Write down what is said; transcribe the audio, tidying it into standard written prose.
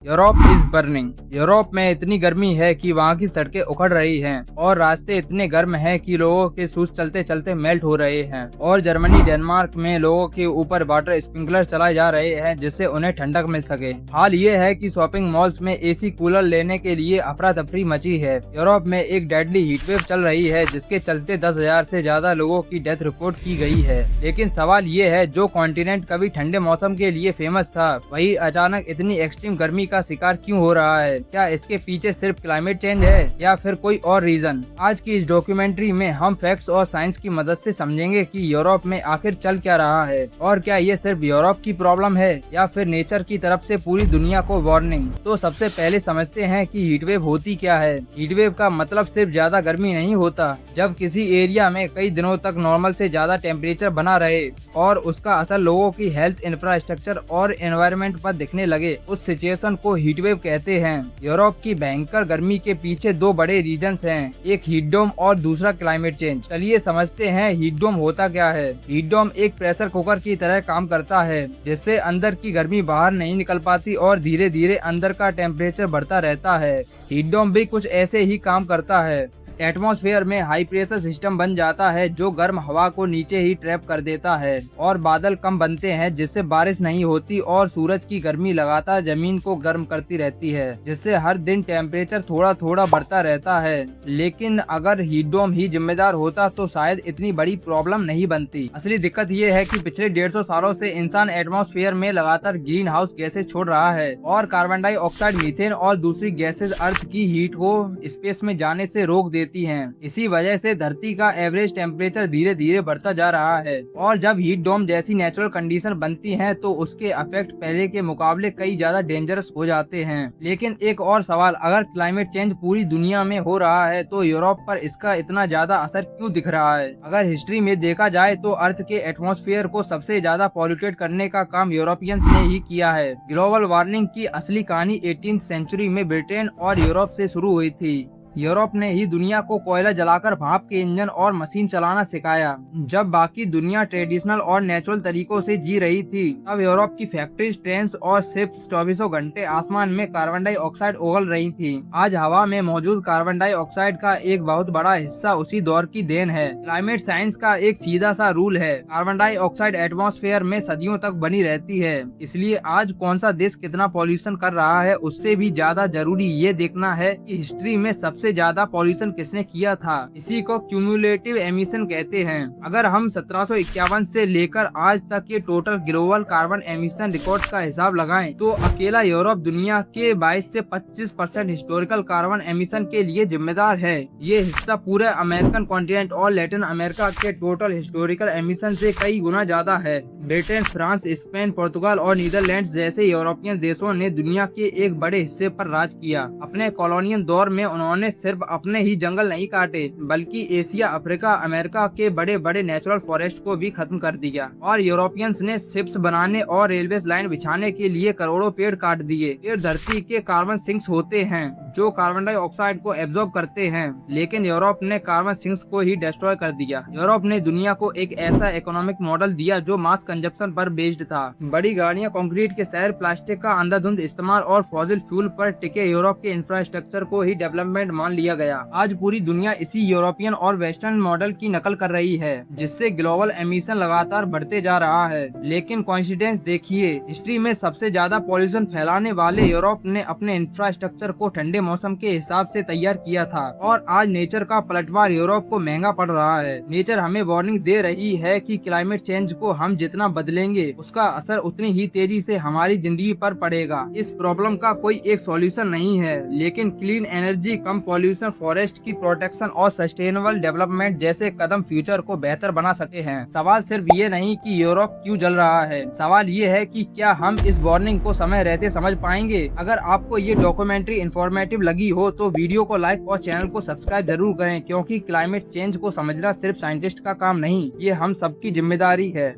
Europe is burning. Europe में इतनी गर्मी है कि वहाँ की सड़कें उखड़ रही हैं और रास्ते इतने गर्म हैं कि लोगों के शूज चलते चलते मेल्ट हो रहे हैं। और जर्मनी डेनमार्क में लोगों के ऊपर वाटर स्प्रिंकलर चलाए जा रहे हैं जिससे उन्हें ठंडक मिल सके। हाल ये है कि शॉपिंग मॉल्स में एसी कूलर लेने के लिए अफरा तफरी मची है। यूरोप में एक डेडली हीटवेव चल रही है जिसके चलते 10,000 से ज्यादा लोगों की डेथ रिपोर्ट की गई है। लेकिन सवाल ये है, जो कॉन्टिनेंट कभी ठंडे मौसम के लिए फेमस था वही अचानक इतनी एक्सट्रीम गर्मी का शिकार क्यों हो रहा है? क्या इसके पीछे सिर्फ क्लाइमेट चेंज है या फिर कोई और रीजन? आज की इस डॉक्यूमेंट्री में हम फैक्ट्स और साइंस की मदद से समझेंगे कि यूरोप में आखिर चल क्या रहा है और क्या ये सिर्फ यूरोप की प्रॉब्लम है या फिर नेचर की तरफ से पूरी दुनिया को वार्निंग। तो सबसे पहले समझते हैं कि हीटवेव होती क्या है। हीटवेव का मतलब सिर्फ ज्यादा गर्मी नहीं होता। जब किसी एरिया में कई दिनों तक नॉर्मल से ज्यादा टेम्परेचर बना रहे और उसका असर लोगों की हेल्थ, इंफ्रास्ट्रक्चर और एनवायरनमेंट पर दिखने लगे, उस सिचुएशन को हीटवेव कहते हैं। यूरोप की भयंकर गर्मी के पीछे दो बड़े रीजंस हैं, एक हीट डोम और दूसरा क्लाइमेट चेंज। चलिए समझते हैं हीट डोम होता क्या है। हीट डोम एक प्रेशर कुकर की तरह काम करता है जिससे अंदर की गर्मी बाहर नहीं निकल पाती और धीरे धीरे अंदर का टेम्परेचर बढ़ता रहता है। हीट डोम भी कुछ ऐसे ही काम करता है। एटमॉस्फेयर में हाई प्रेशर सिस्टम बन जाता है जो गर्म हवा को नीचे ही ट्रैप कर देता है और बादल कम बनते हैं जिससे बारिश नहीं होती और सूरज की गर्मी लगातार जमीन को गर्म करती रहती है जिससे हर दिन टेम्परेचर थोड़ा थोड़ा बढ़ता रहता है। लेकिन अगर हीट डोम ही जिम्मेदार होता तो शायद इतनी बड़ी प्रॉब्लम नहीं बनती। असली दिक्कत ये है कि पिछले 150 सालों से इंसान एटमॉस्फेयर में लगातार ग्रीन हाउस गैसेज छोड़ रहा है और कार्बन डाइऑक्साइड, मीथेन और दूसरी गैसेज अर्थ की हीट को स्पेस में जाने से रोक देती हैं। इसी वजह से धरती का एवरेज टेम्परेचर धीरे धीरे बढ़ता जा रहा है और जब हीट डोम जैसी नेचुरल कंडीशन बनती हैं तो उसके इफेक्ट पहले के मुकाबले कई ज्यादा डेंजरस हो जाते हैं। लेकिन एक और सवाल, अगर क्लाइमेट चेंज पूरी दुनिया में हो रहा है तो यूरोप पर इसका इतना ज्यादा असर क्यों दिख रहा है? अगर हिस्ट्री में देखा जाए तो अर्थ के एटमॉस्फेयर को सबसे ज्यादा पॉल्यूटेड करने का काम यूरोपियंस ने ही किया है। ग्लोबल वार्मिंग की असली कहानी 18th सेंचुरी में ब्रिटेन और यूरोप से शुरू हुई थी। यूरोप ने ही दुनिया को कोयला जलाकर भाप के इंजन और मशीन चलाना सिखाया। जब बाकी दुनिया ट्रेडिशनल और नेचुरल तरीकों से जी रही थी, तब यूरोप की फैक्ट्रीज, ट्रेन्स और शिप्स 24 घंटे आसमान में कार्बन डाइऑक्साइड उगल रही थी। आज हवा में मौजूद कार्बन डाइऑक्साइड का एक बहुत बड़ा हिस्सा उसी दौर की देन है। क्लाइमेट साइंस का एक सीधा सा रूल है, कार्बन डाइऑक्साइड एटमॉस्फेयर में सदियों तक बनी रहती है। इसलिए आज कौन सा देश कितना पॉल्यूशन कर रहा है उससे भी ज्यादा जरूरी ये देखना है कि हिस्ट्री में सबसे ज्यादा पॉल्यूशन किसने किया था। इसी को क्यूमुलेटिव एमिशन कहते हैं। अगर हम 1751 से लेकर आज तक के total global carbon emission records का हिसाब लगाएं तो अकेला यूरोप दुनिया के 22 से 25% हिस्टोरिकल कार्बन एमिशन के लिए जिम्मेदार है। ये हिस्सा पूरे अमेरिकन कॉन्टिनेंट और लैटिन अमेरिका के टोटल हिस्टोरिकल एमिशन से कई गुना ज्यादा है। ब्रिटेन, फ्रांस, स्पेन, पुर्तगाल और नीदरलैंड्स जैसे यूरोपियन देशों ने दुनिया के एक बड़े हिस्से पर राज किया। अपने कॉलोनियल दौर में उन्होंने सिर्फ अपने ही जंगल नहीं काटे बल्कि एशिया, अफ्रीका, अमेरिका के बड़े बड़े नेचुरल फॉरेस्ट को भी खत्म कर दिया। और यूरोपियंस ने शिप्स बनाने और रेलवे लाइन बिछाने के लिए करोड़ों पेड़ काट दिए। ये धरती के कार्बन सिंक्स होते हैं जो कार्बन डाइऑक्साइड को एब्जॉर्ब करते हैं। लेकिन यूरोप ने कार्बन सिंक्स को ही डिस्ट्रॉय कर दिया। यूरोप ने दुनिया को एक ऐसा इकोनॉमिक मॉडल दिया जो मास कंजप्शन पर बेस्ड था। बड़ी गाड़ियां, कंक्रीट के शहर, प्लास्टिक का अंधाधुंध इस्तेमाल और फॉसिल फ्यूल पर टिके यूरोप के इंफ्रास्ट्रक्चर को ही डेवलपमेंट मान लिया गया। आज पूरी दुनिया इसी यूरोपियन और वेस्टर्न मॉडल की नकल कर रही है जिससे ग्लोबल एमिशन लगातार बढ़ते जा रहा है। लेकिन कोइंसिडेंस देखिए, हिस्ट्री में सबसे ज्यादा पॉल्यूशन फैलाने वाले यूरोप ने अपने इंफ्रास्ट्रक्चर को ठंडे मौसम के हिसाब से तैयार किया था और आज नेचर का पलटवार यूरोप को महंगा पड़ रहा है। नेचर हमें वार्निंग दे रही है कि क्लाइमेट चेंज को हम जितना बदलेंगे उसका असर उतनी ही तेजी से हमारी जिंदगी पर पड़ेगा। इस प्रॉब्लम का कोई एक सॉल्यूशन नहीं है, लेकिन क्लीन एनर्जी, कम पॉल्यूशन, फॉरेस्ट की प्रोटेक्शन और सस्टेनेबल डेवलपमेंट जैसे कदम फ्यूचर को बेहतर बना सकते हैं। सवाल सिर्फ ये नहीं कि यूरोप क्यों जल रहा है, सवाल ये है कि क्या हम इस वार्निंग को समय रहते समझ पाएंगे। अगर आपको ये डॉक्यूमेंट्री इंफॉर्मेटिव लगी हो तो वीडियो को लाइक और चैनल को सब्सक्राइब जरूर करें, क्योंकि क्लाइमेट चेंज को समझना सिर्फ साइंटिस्ट का काम नहीं, ये हम सबकी जिम्मेदारी है।